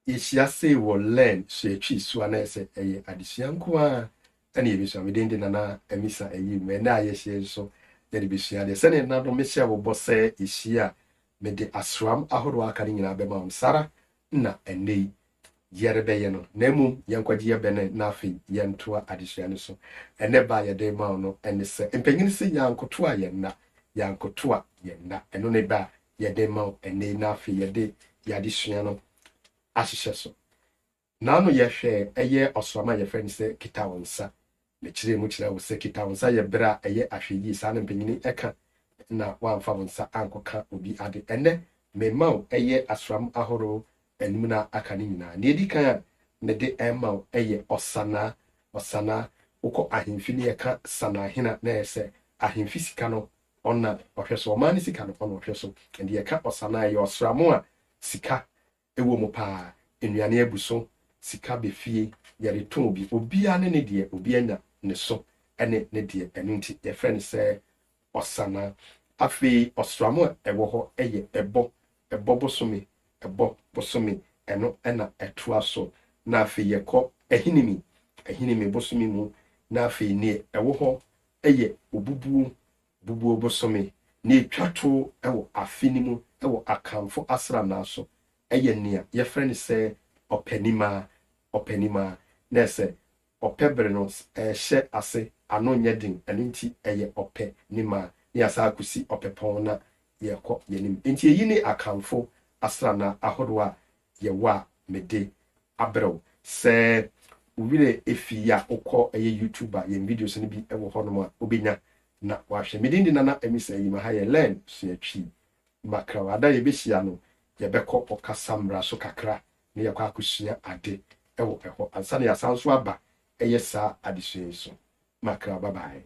yeshia say will learn so etwi so ana se eye adesua nko a ana yebisua me den na emisa eyi me na yeshia so yede bisua de se ne na do me hia wo bose yeshia me de asram ahoro aka ni nyina be ma sara na enei yere be ye no na mum yankwaje ye be ne na afi ye ntoa adesua ne so ene ba ye de ma no ene se empanyini se yankoto a ye na yankoto a ye na eno ne ba ye de ma ene na afi ye de yadesua no ahihye so na no ye hwe eye osoma ye friend se kita wonsa me kire mu kire wo se kita wonsa ye bra eye ahweyi sa na mpanyini eka na wamfa wonsa ankoka obi ade ene me ma eye asram ahoro enum na aka ni nyina na edikan ne de ema eye osana uko ahemfi ne yeka sana hina na ese ahemfi sika no ona ohweso o mani sika no ona ohweso ende yeka osana ye osramo a sika ewo mu pa enuane abuso sika befie yare ton bi obia ne de obia nya ne so ene ne de enunti ye friend say osana afi osramo ewo ho eye ebo bosome ebo bosome eno ena Ntoaso na afi yekọ ehinimi bosome mu na afi ne ewo ho eye bubuo bosome ne twato ewo afini mu ewo Akanfo Asranna so eye nia ye friend say openima na ese opebre no hye ase ano nyedin enunti eye openima ne asa akusi opepon na yekọ yenim enti eyi ne Akanfo Asranna ahodoa yewa mede abrew se uwire efi ya ukọ eye YouTuber ye videos ne bi ewo hono a obenya na wahwe medindi na emisa yi ma ha ye learn so atwi makrawada ye behia no ye bekọ okasamra so kakra ne ye kwa akusua ade ewo eho ansa ne asanso aba eye sa adesua so makra bye bye.